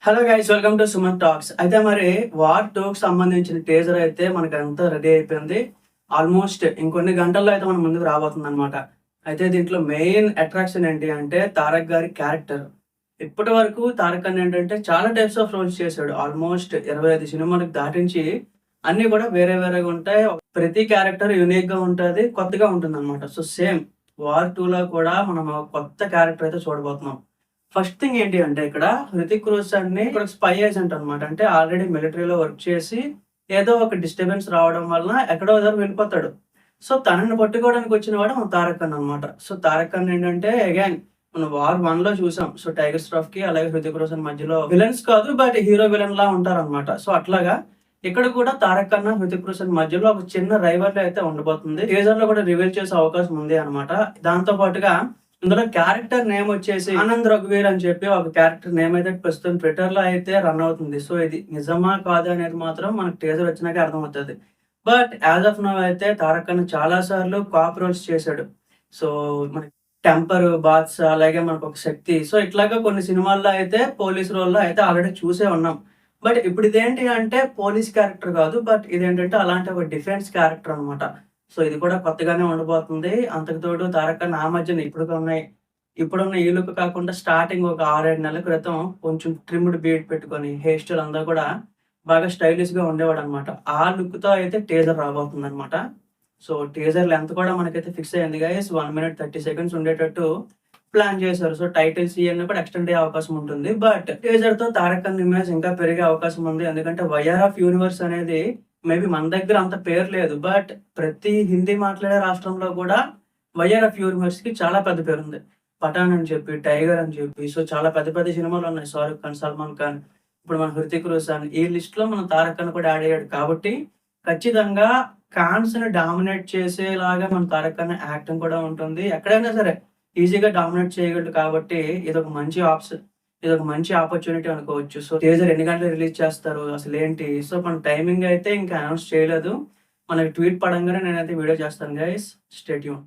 Hello guys, welcome to Suman talks. అయితే మరి war 2కి సంబంధించిన టీజర్ అయితే మనకి అంతా రెడీ అయిపోయింది. ఆల్మోస్ట్ ఇంకొన్ని గంటల్లో అయితే మన ముందుకు రాబోతుంది అనమాట. అయితే దీంట్లో మెయిన్ అట్రాక్షన్ ఏంటి అంటే తారక్ గారి క్యారెక్టర్. ఇప్పటి వరకు తారక్ అన్న ఏంటంటే చాలా టైప్స్ ఆఫ్ రోల్స్ చేశాడు. ఆల్మోస్ట్ 25 సినిమాలకు దాటించి అన్ని కూడా వేరే వేరేగా ఉంటాయి. ప్రతి క్యారెక్టర్ యూనిక్ గా ఉంటుంది, కొత్తగా ఉంటుంది అనమాట. సో సేమ్ వార్ 2లో కూడా మనం ఒక కొత్త క్యారెక్టర్ అయితే చూడబోతున్నాం. ఫస్ట్ థింగ్ ఏంటి అంటే ఇక్కడ హృతిక్ రోషన్ని ఇక్కడ స్పై ఏజెంట్ అనమాట. అంటే ఆల్రెడీ మిలిటరీలో వర్క్ చేసి ఏదో ఒక డిస్టర్బెన్స్ రావడం వలన ఎక్కడో దగ్గర వెళ్ళిపోతాడు. సో తనని పట్టుకోవడానికి వచ్చిన వాడు మన తారక్ అన్న అనమాట. సో తారక్ అన్న ఏంటంటే అగైన్ మనం వార్ 1లో చూసాం. సో టైగర్ ష్రాఫ్ కి అలాగే హృతిక్ రోషన్ మధ్యలో విలన్స్ కాదు, బట్ హీరో విలన్ లా ఉంటారన్నమాట. సో అట్లాగా ఇక్కడ కూడా తారక్ అన్న హృతిక్ రోషన్ మధ్యలో ఒక చిన్న రైవల్ అయితే ఉండబోతుంది. టీజర్ లో కూడా రివీల్ చేసే అవకాశం ఉంది అనమాట. దాంతో పాటుగా ఇందులో క్యారెక్టర్ నేమ్ వచ్చేసి ఆనంద్ రఘువీర్ అని చెప్పి ఒక క్యారెక్టర్ నేమ్ అయితే ప్రస్తుతం ట్విట్టర్ లో అయితే రన్ అవుతుంది. సో ఇది నిజమా కాదా అనేది మాత్రం మనకు టీజర్ వచ్చినాక అర్థమవుతుంది. బట్ యాజ్ ఆఫ్ నౌ అయితే తారక్ అన్న చాలా సార్లు కాప్ రోల్స్ చేశాడు. సో మనకి టెంపర్ బాత్స్ అలాగే మనకు ఒక శక్తి, సో ఇట్లాగా కొన్ని సినిమాల్లో అయితే పోలీస్ రోల్లో అయితే ఆల్రెడీ చూసే ఉన్నాం. బట్ ఇప్పుడు ఇదేంటి అంటే పోలీస్ క్యారెక్టర్ కాదు, బట్ ఇదేంటంటే అలాంటి ఒక డిఫెన్స్ క్యారెక్టర్ అనమాట. సో ఇది కూడా కొత్తగానే ఉండబోతుంది. అంతకు తోడు తారక్ అన్న ఆ మధ్యన ఇప్పుడున్న ఈ లుక్ కాకుండా స్టార్టింగ్ ఒక 6-7 నెలల క్రితం కొంచెం ట్రిమ్డ్ బీడ్ పెట్టుకొని హెయిర్ స్టైల్ అంతా కూడా బాగా స్టైలిష్ గా ఉండేవాడనమాట. ఆ లుక్ తో అయితే టీజర్ రాబోతుందనమాట. సో టీజర్ లెంత్ కూడా మనకైతే ఫిక్స్ అయింది గైస్. 1 minute 30 seconds ఉండేటట్టు ప్లాన్ చేశారు. సో టైటిల్స్ ఇవన్నీ కూడా ఎక్స్టెండ్ అయ్యే అవకాశం ఉంటుంది. బట్ టీజర్ తో తారక్ అన్న ఇమేజ్ ఇంకా పెరిగే అవకాశం ఉంది. ఎందుకంటే వైఆర్ ఆఫ్ యూనివర్స్ అనేది మేబీ మన దగ్గర అంత పేరు లేదు, బట్ ప్రతి హిందీ మాట్లాడే రాష్ట్రంలో కూడా వైఆర్ ఆఫ్ యూనివర్స్ కి చాలా పెద్ద పేరు ఉంది. పఠాన్ అని చెప్పి, టైగర్ అని చెప్పి, సో చాలా పెద్ద పెద్ద సినిమాలు ఉన్నాయి. షారుఖ్ ఖాన్, సల్మాన్ ఖాన్, ఇప్పుడు మన హృతిక్ రోషన్, ఈ లిస్ట్ లో మన తారక్ ఖాన్ కూడా యాడ్ అయ్యాడు. కాబట్టి ఖచ్చితంగా ఖాన్స్ ని డామినేట్ చేసేలాగా మన తారక్ ఖాన్ యాక్టింగ్ కూడా ఉంటుంది. ఎక్కడైనా సరే ఈజీగా డామినేట్ చేయగలడు. కాబట్టి ఇదొక మంచి ఆపర్చునిటీ అనుకోవచ్చు. సో టీజర్ ఎన్ని గంటలు రిలీజ్ చేస్తారు అసలు ఏంటి, సో మన టైమింగ్ అయితే ఇంకా అనౌన్స్ చేయలేదు. మనకి ట్వీట్ పడంగానే నేనైతే వీడియో చేస్తాను గైస్. Stay tune.